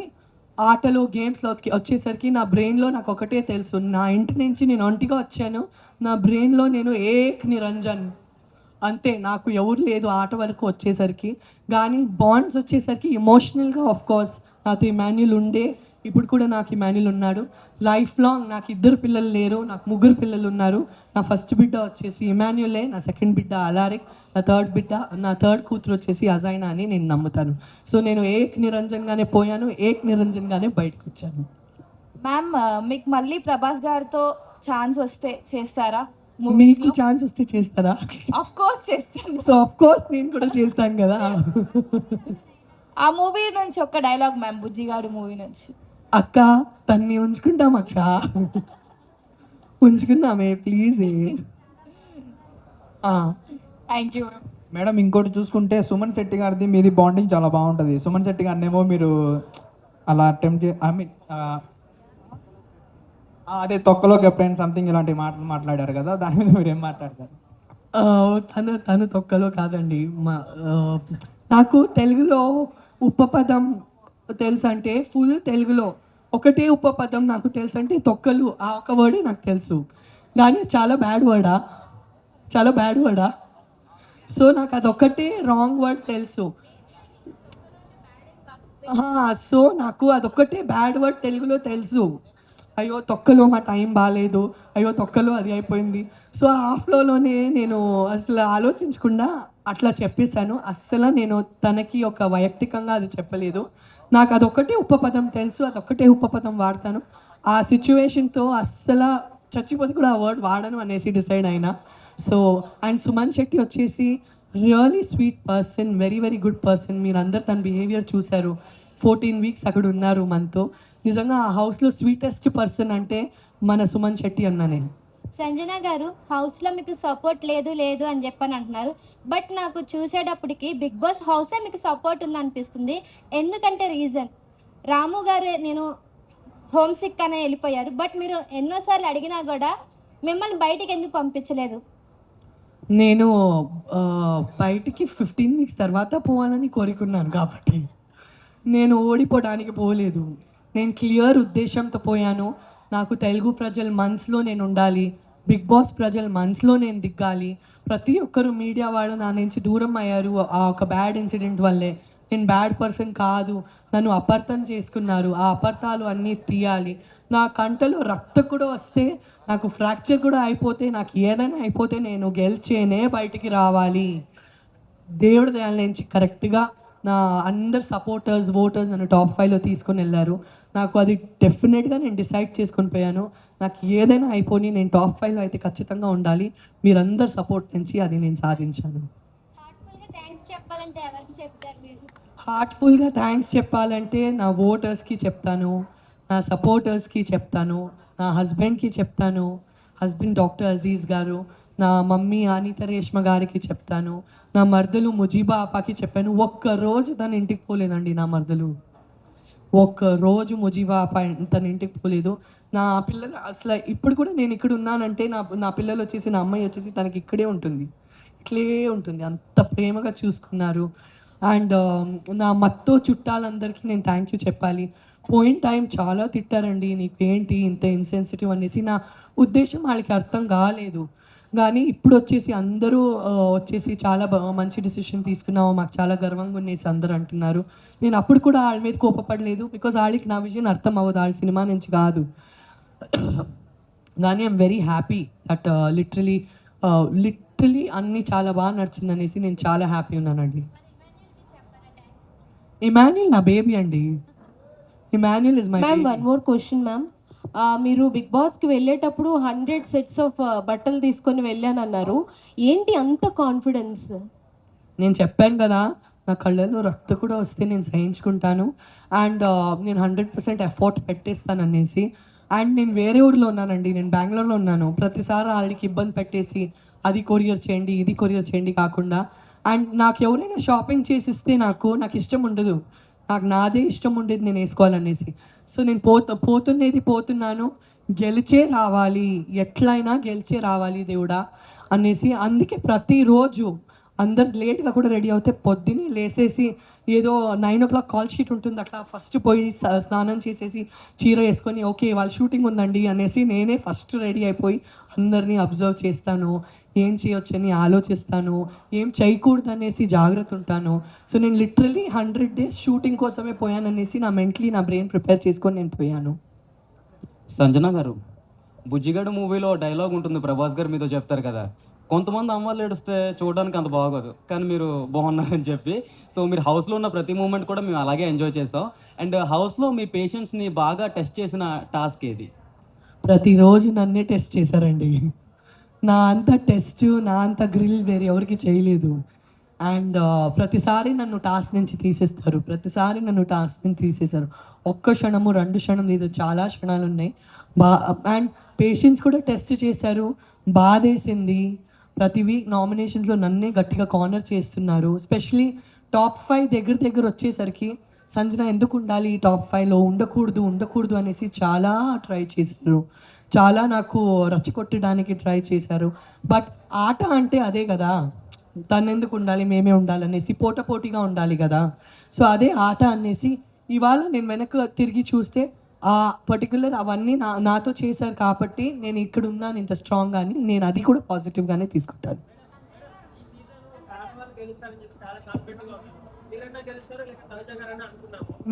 ఆటలో గేమ్స్లోకి వచ్చేసరికి నా బ్రెయిన్లో నాకు ఒకటే తెలుసు, నా ఇంటి నుంచి నేను ఒంటిగా వచ్చాను, నా బ్రెయిన్లో నేను ఏక్ నిరంజన్ అంతే, నాకు ఎవరు లేదు ఆట వరకు వచ్చేసరికి. కానీ బాండ్స్ వచ్చేసరికి ఎమోషనల్గా ఆఫ్ కోర్స్ నాతో ఇమాన్యుల్ ఉండే, ఇప్పుడు కూడా నాకు ఇమాన్యుల్ ఉన్నాడు. లైఫ్ లాంగ్ నాకు 2 పిల్లలు లేరు, నాకు 3 పిల్లలు ఉన్నారు. నా ఫస్ట్ బిడ్డ వచ్చేసి ఇమాన్యులే, నా సెకండ్ బిడ్డ అలారిక్, నా థర్డ్ కూతురు వచ్చేసి అజైనా అని నేను నమ్ముతాను. సో నేను ఏక్ నిరంజన్గానే పోయాను, ఏక్ నిరంజన్గానే బయటకు వచ్చాను. మ్యామ్ మీకు మళ్ళీ ప్రభాస్ గారితో ఛాన్స్ వస్తే చేస్తారా? మీకు ఛాన్స్ వస్తే చేస్తారా? ఆఫ్ కోర్స్ చేస్తాను. సో ఆఫ్ కోర్స్ నేను కూడా చేస్తాను కదా. ఆ మూవీ నుంచి ఒక డైలాగ్ మ్యామ్, బుజ్జిగాడు మూవీ నుంచి. అక్క తన్ని ఉంచుకుంటాం అక్క, ఉంచుకుందామే ప్లీజ్. Thank you. మేడం ఇంకోటి చూసుకుంటే సుమన్ శెట్టి గారిది మీది బాండింగ్ చాలా బాగుంటుంది. సుమన్ శెట్టి గారినేమో మీరు అలా అటెంప్ట్ ఐ మీన్ అదే తొక్కలోకి ఎప్పుడైనా సంథింగ్ ఇలాంటి మాటలు మాట్లాడారు కదా, దాని మీద మీరు ఏం మాట్లాడతారు? తను తొక్కలో కాదండి. నాకు తెలుగులో ఉపపదం తెలుసు అంటే ఫుల్ తెలుగులో ఒకటే ఉపపదం నాకు తెలుసు అంటే తొక్కలు, ఆ ఒక వర్డే నాకు తెలుసు. కానీ చాలా బ్యాడ్ వర్డా. సో నాకు అదొక్కటే రాంగ్ వర్డ్ తెలుసు. సో నాకు అదొక్కటే బ్యాడ్ వర్డ్ తెలుగులో తెలుసు. అయ్యో తొక్కలో మా టైం బాగాలేదు, అయ్యో తొక్కలో అది అయిపోయింది. సో ఆ ఫ్లోలోనే నేను అసలు ఆలోచించకుండా అట్లా చెప్పేశాను. అస్సలు నేను తనకి ఒక వైయక్తికంగా అది చెప్పలేదు. నాకు అదొక్కటే ఉపపదం తెలుసు, అదొక్కటే ఉపపదం వాడతాను. ఆ సిచ్యువేషన్తో అస్సలు చచ్చిపోతే కూడా ఆ వర్డ్ వాడను అనేసి డిసైడ్ అయినా. సో అండ్ సుమన్ శెట్టి వచ్చేసి really sweet person, very very good person. మీరు అందరు తన బిహేవియర్ చూశారు. 14 వీక్స్ అక్కడ ఉన్నారు మనతో. నిజంగా ఆ హౌస్లో స్వీటెస్ట్ పర్సన్ అంటే మన సుమన్ శెట్టి అన్న. నేను సంజన గారు హౌస్లో మీకు సపోర్ట్ లేదు అని చెప్పని అంటున్నారు, బట్ నాకు చూసేటప్పటికి బిగ్ బాస్ హౌసే మీకు సపోర్ట్ ఉంది అనిపిస్తుంది. ఎందుకంటే రీజన్ రాము గారు నేను హోమ్ సిక్ అనే వెళ్ళిపోయారు, బట్ మీరు ఎన్నోసార్లు అడిగినా కూడా మిమ్మల్ని బయటికి ఎందుకు పంపించలేదు? నేను బయటికి 15 వీక్స్ తర్వాత పోవాలని కోరుకున్నాను కాబట్టి నేను ఓడిపోవడానికి పోలేదు. నేను క్లియర్ ఉద్దేశంతో పోయాను. నాకు తెలుగు ప్రజల మనసులో నేను ఉండాలి, బిగ్ బాస్ ప్రజల మనసులో నేను దిగాలి. ప్రతి ఒక్కరు మీడియా వాళ్ళు నా నుంచి దూరం అయ్యారు ఆ ఒక బ్యాడ్ ఇన్సిడెంట్ వల్లే. నేను బ్యాడ్ పర్సన్ కాదు, నన్ను అపార్థం చేసుకున్నారు. ఆ అపార్థాలు అన్నీ తీయాలి. నా కంటలో రక్తం కూడా వస్తే, నాకు ఫ్రాక్చర్ కూడా అయిపోతే, నాకు ఏదైనా అయిపోతే నేను గెలిచేనే బయటికి రావాలి. దేవుడి దయాల నుంచి కరెక్ట్గా నా అందరు సపోర్టర్స్, ఓటర్స్ నన్ను టాప్ 5లో తీసుకొని వెళ్ళారు. నాకు అది డెఫినెట్గా నేను డిసైడ్ చేసుకొని పోయాను. నాకు ఏదైనా అయిపోయి నేను టాప్ 5లో అయితే ఖచ్చితంగా ఉండాలి. మీరందరు సపోర్ట్ నుంచి అది నేను సాధించాను. హార్ట్ఫుల్గా థ్యాంక్స్ చెప్పాలంటే నా ఓటర్స్కి చెప్తాను, నా సపోర్టర్స్కి చెప్తాను, నా హస్బెండ్కి చెప్తాను, హస్బెండ్ డాక్టర్ అజీజ్ గారు, నా మమ్మీ అనిత రేష్మ గారికి చెప్తాను, నా మర్దలు ముజీబా అపాకి చెప్పాను. ఒక్కరోజు తన ఇంటికి పోలేదండి నా మర్దలు, ఒక్కరోజు ముజీబా అపా తన ఇంటికి పోలేదు. నా పిల్లలు అసలు ఇప్పుడు కూడా నేను ఇక్కడ ఉన్నానంటే నా పిల్లలు వచ్చేసి, నా అమ్మాయి వచ్చేసి తనకి ఇక్కడే ఉంటుంది, ఇట్లే ఉంటుంది. అంత ప్రేమగా చూసుకున్నారు. అండ్ నా మత్తో చుట్టాలందరికీ నేను థ్యాంక్ యూ చెప్పాలి. పోయిన టైం చాలా తిట్టారండి, నీకేంటి ఇంత ఇన్సెన్సిటివ్ అనేసి. నా ఉద్దేశం వాళ్ళకి అర్థం కాలేదు. కానీ ఇప్పుడు వచ్చేసి అందరూ వచ్చేసి చాలా మంచి డిసిషన్ తీసుకున్నావు, మాకు చాలా గర్వంగా ఉన్నేసి అందరూ అంటున్నారు. నేను అప్పుడు కూడా వాళ్ళ మీద కోపపడలేదు, బికాజ్ వాళ్ళకి నా విజయం అర్థం అవ్వదు, వాళ్ళ సినిమా నుంచి కాదు. కానీ I'm very happy that literally అన్నీ చాలా బాగా నడిచిందనేసి నేను చాలా హ్యాపీ ఉన్నానండి. ఇమాన్యుల్ నా బేబీ అండి. Emmanuel is my ma'am. One more question ma'am. మీరు బిగ్ బాస్కి వెళ్ళేటప్పుడు 100 సెట్స్ ఆఫ్ బట్టలు తీసుకొని వెళ్ళానన్నారు, ఏంటి అంత కాన్ఫిడెన్స్? నేను చెప్పాను కదా, నా కళ్ళలో రక్తం కూడా వస్తే నేను సహించుకుంటాను. అండ్ నేను 100% ఎఫర్ట్ పెట్టేస్తాను అనేసి. అండ్ నేను వేరే ఊరిలో ఉన్నానండి, నేను బెంగళూరులో ఉన్నాను. ప్రతిసారి వాళ్ళకి ఇబ్బంది పెట్టేసి అది కొరియర్ చేయండి ఇది కొరియర్ చేయండి కాకుండా, అండ్ నాకు ఎవరైనా షాపింగ్ చేసిస్తే నాకు ఇష్టం ఉండదు, నాకు నాదే ఇష్టం ఉండేది నేను వేసుకోవాలనేసి. సో నేను పోతున్నాను, గెలిచే రావాలి, ఎట్లయినా గెలిచే రావాలి దేవుడా అనేసి. అందుకే ప్రతిరోజు అందరు లేట్గా కూడా రెడీ అవుతే పొద్దున్నే లేసేసి ఏదో 9 o'clock కాల్ షీట్ ఉంటుంది, అట్లా ఫస్ట్ పోయి స్నానం చేసేసి చీర వేసుకొని ఓకే వాళ్ళ షూటింగ్ ఉందండి అనేసి నేనే ఫస్ట్ రెడీ అయిపోయి అందరినీ అబ్జర్వ్ చేస్తాను, ఏం చేయొచ్చని ఆలోచిస్తాను, ఏం చేయకూడదు అనేసి జాగ్రత్త ఉంటాను. సో నేను లిటరలీ 100 days షూటింగ్ కోసమే పోయాననేసి నా మెంటలీ నా బ్రెయిన్ ప్రిపేర్ చేసుకొని నేను పోయాను. సంజన గారు, బుజ్జిగాడు మూవీలో డైలాగ్ ఉంటుంది, ప్రభాస్ గారు మీతో చెప్తారు కదా, కొంతమంది అమ్మాయిలు ఏడిస్తే చూడడానికి అంత బాగోదు కానీ మీరు బాగున్నారని చెప్పి. సో మీరు హౌస్లో ఉన్న ప్రతి మూమెంట్ కూడా మేము అలాగే ఎంజాయ్ చేస్తాం. అండ్ హౌస్లో మీ పేషెంట్స్ని బాగా టెస్ట్ చేసిన టాస్క్ ఏది? ప్రతిరోజు నన్నే టెస్ట్ చేశారండి. నా అంత టెస్ట్, నా అంత గ్రిల్ వేరే ఎవరికి చేయలేదు. అండ్ ప్రతిసారి నన్ను టాస్క్ నుంచి తీసేశారు. ఒక్క క్షణము 2 క్షణం లేదు, చాలా క్షణాలు ఉన్నాయి. అండ్ పేషెంట్స్ కూడా టెస్ట్ చేశారు, బాధేసింది. ప్రతి వీక్ నామినేషన్స్లో నన్నే గట్టిగా కార్నర్ చేస్తున్నారు. ఎస్పెషలీ టాప్ 5 దగ్గర వచ్చేసరికి సంజన ఎందుకు ఉండాలి ఈ టాప్ 5లో, ఉండకూడదు అనేసి చాలా ట్రై చేశారు, చాలా నాకు రచ్చగొట్టడానికి ట్రై చేశారు. బట్ ఆట అంటే అదే కదా, తను ఎందుకు ఉండాలి మేమే ఉండాలనేసి పోటీగా ఉండాలి కదా. సో అదే ఆట అనేసి ఇవాళ నేను వెనక్కి తిరిగి చూస్తే ఆ పర్టికులర్ అవన్నీ నాతో చేశారు కాబట్టి నేను ఇక్కడ ఉన్నాను ఇంత స్ట్రాంగ్గా అని, నేను అది కూడా పాజిటివ్గానే తీసుకుంటాను.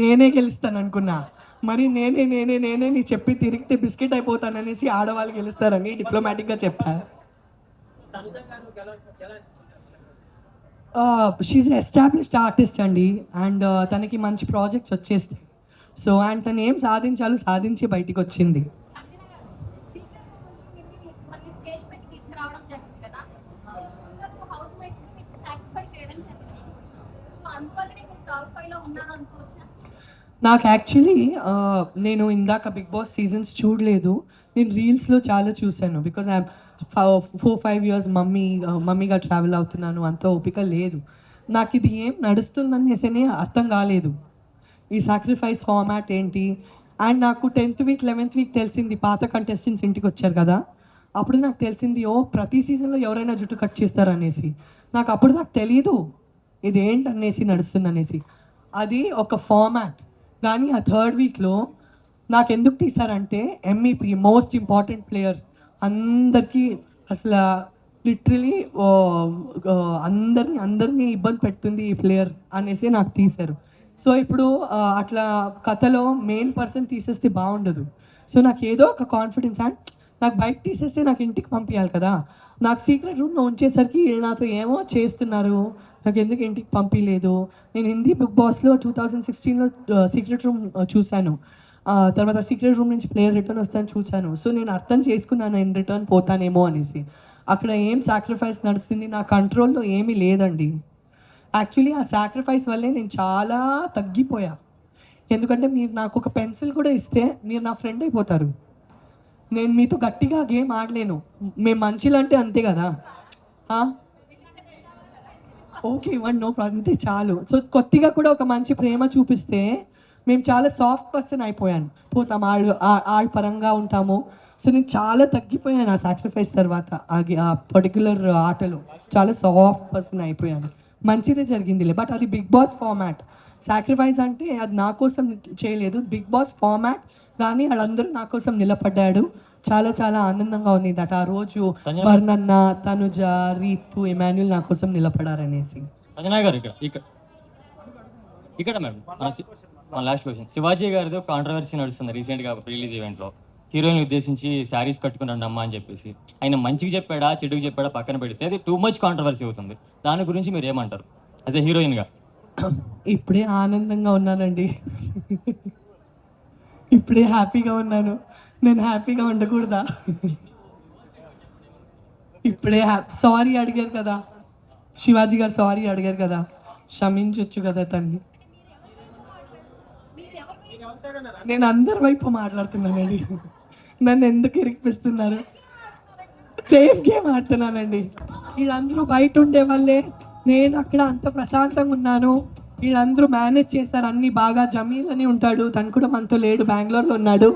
నేనే గెలుస్తాను అనుకున్నా, మరి నేనే నీ చెప్పి తిరిగితే బిస్కెట్ అయిపోతాననేసి ఆడవాళ్ళు గెలుస్తారని డిప్లొమాటిక్గా చెప్పా. షీఈ్ ఎస్టాబ్లిష్డ్ ఆర్టిస్ట్ అండి, అండ్ తనకి మంచి ప్రాజెక్ట్స్ వచ్చేస్తాయి. సో అండ్ తను ఏం సాధించి బయటికి వచ్చింది. నాకు యాక్చువల్లీ నేను ఇందాక బిగ్ బాస్ సీజన్స్ చూడలేదు, నేను రీల్స్లో చాలా చూశాను. బికాజ్ ఐ 4-5 years మమ్మీగా ట్రావెల్ అవుతున్నాను, అంత ఓపిక లేదు నాకు. ఇది ఏం నడుస్తుందనేసనే అర్థం కాలేదు ఈ సాక్రిఫైస్ ఫార్మాట్ ఏంటి. అండ్ నాకు 10th week 11th week తెలిసింది, పాత కంటెస్టెంట్స్ ఇంటికి వచ్చారు కదా, అప్పుడు నాకు తెలిసింది ప్రతి సీజన్లో ఎవరైనా జుట్టు కట్ చేస్తారనేసి. అప్పుడు నాకు తెలియదు ఇది ఏంటనేసి నడుస్తుందనేసి. అది ఒక ఫార్మాట్. కానీ ఆ 3rd weekలో నాకు ఎందుకు తీశారంటే MEP మోస్ట్ ఇంపార్టెంట్ ప్లేయర్, అందరికీ అసలు లిటరలీ అందరినీ ఇబ్బంది పెడుతుంది ఈ ప్లేయర్ అనేసి నాకు తీశారు. సో ఇప్పుడు అట్లా కథలో మెయిన్ పర్సన్ తీసేస్తే బాగుండదు. సో నాకు ఏదో ఒక కాన్ఫిడెన్స్, అండ్ నాకు బయట తీసేస్తే నాకు ఇంటికి పంపించాలి కదా. నాకు సీక్రెట్ రూమ్లో ఉంచేసరికి వీళ్ళు నాతో ఏమో చేస్తున్నారు, నాకు ఎందుకు ఇంటికి పంపించలేదు. నేను హిందీ బిగ్ బాస్లో 2016లో సీక్రెట్ రూమ్ చూశాను, తర్వాత సీక్రెట్ రూమ్ నుంచి ప్లేయర్ రిటర్న్ వస్తాను చూశాను. సో నేను అర్థం చేసుకున్నాను ఇన్ రిటర్న్ పోతానేమో అనేసి. అక్కడ ఏం సాక్రిఫైస్ నడుస్తుంది నా కంట్రోల్లో ఏమీ లేదండి. యాక్చువల్లీ ఆ సాక్రిఫైస్ వల్లే నేను చాలా తగ్గిపోయా. ఎందుకంటే మీరు నాకు ఒక పెన్సిల్ కూడా ఇస్తే మీరు నా ఫ్రెండ్ అయిపోతారు, నేను మీతో గట్టిగా గేమ్ ఆడలేను. మేము మంచిలంటే అంతే కదా, ఓకే ఇవ్వండి నో ప్రాబ్లం అంతే చాలు. సో కొద్దిగా కూడా ఒక మంచి ప్రేమ చూపిస్తే మేము చాలా సాఫ్ట్ పర్సన్ పోతాము, ఆళ్ళ పరంగా ఉంటాము. సో నేను చాలా తగ్గిపోయాను ఆ సాక్రిఫైస్ తర్వాత. ఆ పర్టికులర్ ఆటలో చాలా సాఫ్ట్ పర్సన్ అయిపోయాను. మంచిదే జరిగిందిలే. బట్ అది బిగ్ బాస్ ఫార్మాట్. సాక్రిఫైస్ అంటే అది నా కోసం చేయలేదు, బిగ్ బాస్ ఫార్మాట్. కానీ వాళ్ళందరూ నా కోసం నిలబడ్డాడు. చాలా చాలా ఆనందంగా ఉంది దట్ ఆ రోజు వర్ణన్న, తనుజ, రీతు, ఎమాన్యుల్ నా కోసం నిలబడారనేసి. సంజన గారు ఇక్కడ మేడం మన లాస్ట్ క్వశ్చన్, శివాజీ గారిది ఒక కాంట్రవర్సీ నడుస్తుంది రీసెంట్గా రిలీజ్ ఈవెంట్లో. హీరోయిన్ ఉద్దేశించి శారీస్ కట్టుకున్నాడు అమ్మ అని చెప్పేసి, ఆయన మంచిగా చెప్పాడా చెడుకు చెప్పాడా పక్కన పెడితే అది టూ మచ్ కాంట్రవర్సీ అవుతుంది. దాని గురించి మీరు ఏమంటారు యాజ్ ఎ హీరోయిన్గా? ఇప్పుడే ఆనందంగా ఉన్నానండి, ఇప్పుడే హ్యాపీగా ఉన్నాను. నేను హ్యాపీగా ఉండకూడదా? ఇప్పుడే సారీ అడిగారు కదా శివాజీ గారు, సారీ అడిగారు కదా, క్షమించవచ్చు కదా తన్ని. నేను అందరి వైపు మాట్లాడుతున్నానండి, నన్ను ఎందుకు ఇరికిపిస్తున్నారు? Safe game ఆడుతున్నానండి. వీళ్ళందరూ బయట ఉండే వాళ్ళే, నేను అక్కడ అంత ప్రశాంతంగా ఉన్నాను. వీళ్ళందరూ మేనేజ్ చేస్తారు అన్నీ బాగా. జమీల్ అని ఉంటాడు, తను కూడా మనతో లేడు, బెంగళూరులో ఉన్నాడు.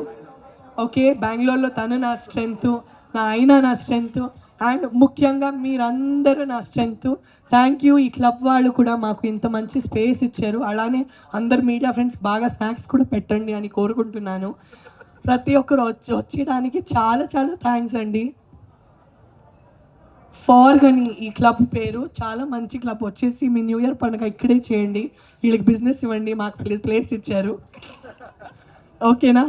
ఓకే, బెంగళూరులో తను నా స్ట్రెంగ్త్, నా అయినా నా స్ట్రెంగ్త్, అండ్ ముఖ్యంగా మీరందరూ నా స్ట్రెంగ్త్. Thank you. ఈ క్లబ్ వాళ్ళు కూడా మాకు ఇంత మంచి స్పేస్ ఇచ్చారు. అలానే అందరు మీడియా ఫ్రెండ్స్ బాగా స్నాక్స్ కూడా పెట్టండి అని కోరుకుంటున్నాను. ప్రతి ఒక్కరు వచ్చేయడానికి చాలా చాలా థ్యాంక్స్ అండి. ఫార్గని ఈ క్లబ్ పేరు, చాలా మంచి క్లబ్. వచ్చేసి మీ న్యూ ఇయర్ పండుగ ఇక్కడే చేయండి. వీళ్ళకి బిజినెస్ ఇవ్వండి, మాకు ప్లేస్ ఇచ్చారు. ఓకేనా?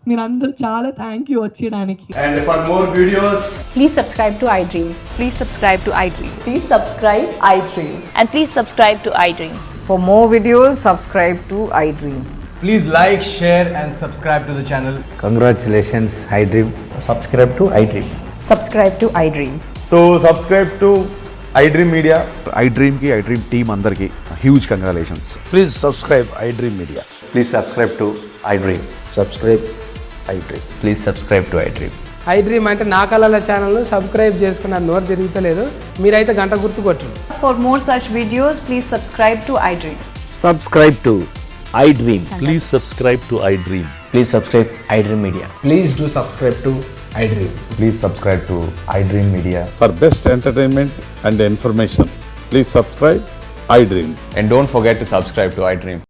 మీరందరూ చాలా థ్యాంక్ యూ వచ్చేయడానికి. And for more videos, please subscribe to iDream. Please subscribe to iDream. Please subscribe iDream. And please subscribe to iDream. For more videos, subscribe to iDream. please like, share and subscribe to the channel. Congratulations, iDream. Subscribe to iDream. Subscribe to iDream. So subscribe to iDream Media. iDream ki iDream team andarki huge congratulations. Please subscribe iDream Media. Please subscribe to iDream. Subscribe iDream. Please subscribe to iDream. iDream అంటే నా కళల ఛానల్ సబ్స్క్రైబ్ చేసుకున్న నోరు తిరుగుతలేదు, మీరైతే గంట గుర్తు కొట్టండి. For more such videos, please subscribe to iDream. Subscribe to iDream. Please subscribe to iDream. Please subscribe iDream Media. Please do subscribe to iDream. Please subscribe to iDream Media. For best entertainment and information, please subscribe iDream. And don't forget to subscribe to iDream.